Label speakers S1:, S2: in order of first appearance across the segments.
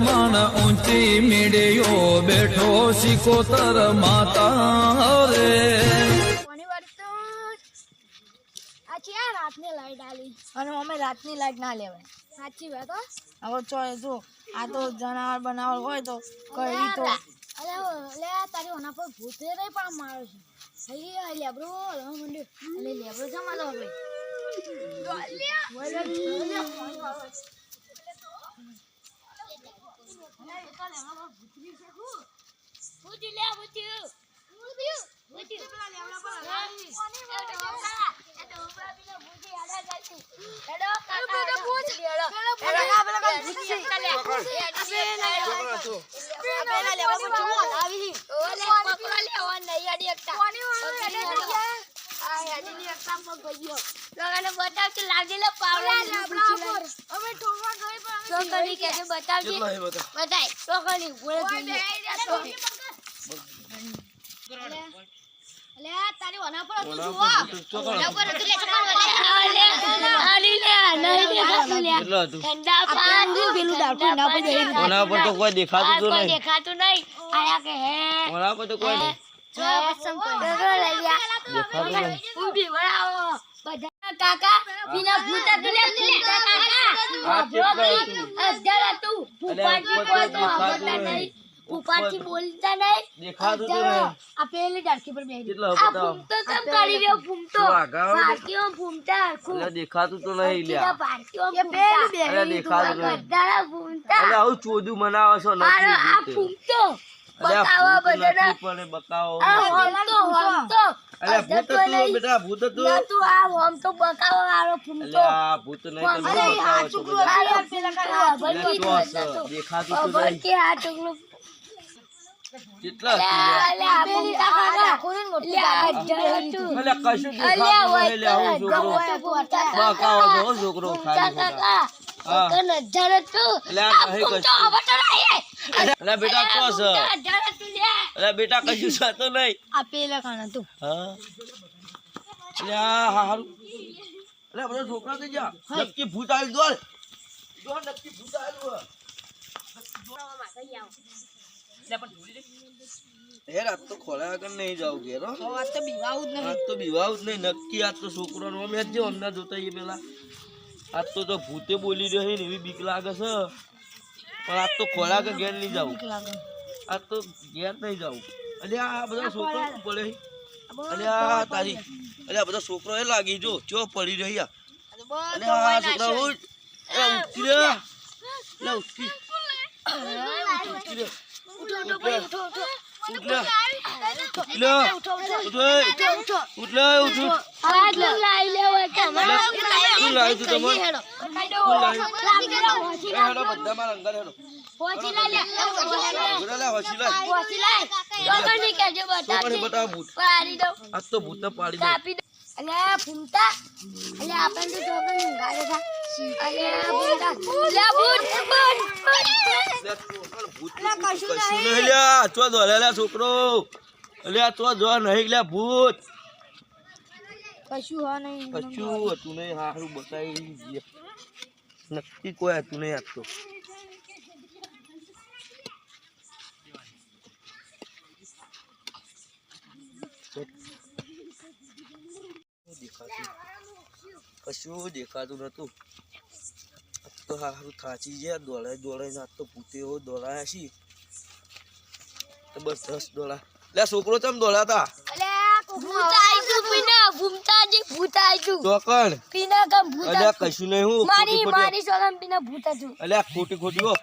S1: માન ઊંચી મીડિયો બેઠો સિકોતર માતા રે
S2: રાતની લાઈટ આલી
S3: અને અમે રાતની લાઈટ ના લેવાય.
S2: સાચી વાત હો.
S3: હવે ચોય જો આ તો જનાવર બનાવર હોય તો કરી તો
S2: અરે લે તારી ઓના પર ભૂતે રે પણ મારે છે. સહી આ લેબરો હલવા મંડ્યો. અલે લેબરો જમા દો ભાઈ. તારી ઓના પર હતું જુઓ ઓના પર હતું લે આલી લે નહીં દેખાતું લે ઠંડા પાણી પેલું ડાકું ના પડે
S4: ઓના પર તો કોઈ દેખાતું તો નહીં
S2: દેખાતું નહીં આયા કે હે
S4: ઓના પર તો કોઈ નહીં
S2: જો સંપર્ક લઈ લ્યા
S4: દેખાતું નહીં
S2: ઊભી વળાવો બધા કાકા બિના ભૂતા તું લે કાકા અજરા તું ભૂપાજી કોઈ તો આવતા નહીં ઉપરથી બોલતા નહીં
S4: દેખાતું તો નહીં
S2: આ પેલી ડાળખી પર બેહી
S4: કેટલા
S2: આ
S4: બતાવો
S2: ભૂમતો કેમ કરી રહ્યો ભૂમતો ભારતીયો ભૂમતા
S4: એટલે દેખાતું તો નહીં લ્યા
S2: ભારતીયો ભૂમતા
S4: અરે દેખાતું નહીં
S2: ગધાડા ભૂમતા
S4: અરે આવું ચોદું મનાવો છો
S2: મારો
S4: નથી
S2: આ ભૂમતો બતાવો બધાને
S4: પણ બતાવો
S2: આ હોમતો
S4: અરે ભૂત તો બેટા ભૂત તો
S2: ના તું આ હોમતો બતાવો આરો ભૂમતો
S4: અરે આ ભૂત નહીં તમે બતાવો છો
S2: આ પેલા કાકા
S4: એટલે ચોસ દેખાતું તો નહીં
S2: કે આ ટુકડો
S4: કેટલા
S2: અલે આ ભૂમતા કાકા કોણ મોટી તું
S4: અલે કશું દેખાતું નહીં લે આવું છોકરો બકાવો છો છોકરો ખાલી
S2: કાકા તો નજર તું
S4: અલે આ નહીં કશું અલે બેટા ચોસ
S2: નજર તું લે
S4: અલે બેટા કશું સાતો નહીં
S3: આ પેલા કાણા તું
S4: હા અલે આ હારું અલે બધા છોકરા તો જા નક્કી ભૂત આવી દોડ દોડ નક્કી ભૂત આવ્યું યાર આજ તો ખોળા આગળ નહીં જાવ ઘેર હો
S3: આ તો બીવાવું જ
S4: આજ તો બીવાવ જ નહીં નક્કી આજ તો છોકરાનો અમે જે અંદર જોતા એ પેલા આજ તો ભૂતે બોલી રહ્યો છે ને એવી બીક લાગે છે પણ આજ તો ખોળા આગળ ઘેર નહીં જાવું
S3: લાગે.
S4: આજ તો ઘેર નહીં જાવું અરે આ બધા છોકરા પડે અરે આ તારી અરે આ બધા છોકરો એ લાગી જો ચો પડી રહી અરે આ છોકરા ઉઠ એ ઉઠી રે લે ઉઠી ઉઠી રે આજ તો ભૂત પાડી
S2: અને ભૂમતા એટલે આપણે તો છોકરા ગાડે થા અને ભૂમતા લે ભૂત
S4: કશું નહીં લ્યા ચો દોડેલા છોકરો અલ્યા ચો જો નહીં લ્યા ભૂત
S3: કશું હા નહીં
S4: કશું હતું નહીં હારું બતાવી નક્કી કોઈ હતું નહીં આજ તો કશું દેખાતું નતું તો હારું થાચી ગયા દોડાઈને આજ તો ભૂતે એવો દોડાયા છીએ તો બસ 10 દોડા લે છોકરો ચમ દોડાતા ચોકડ અલ્યા કશું નહીં હું અલ્યા ખોટી ખોટી હો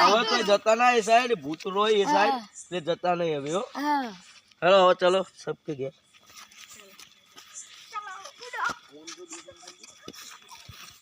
S4: હવે તો જતા ના એ સાઈડ ભૂત રોય એ સાઈડ એટલે જતા નહીં હવે હો હેલો હવે ચલો સબ કે ગયા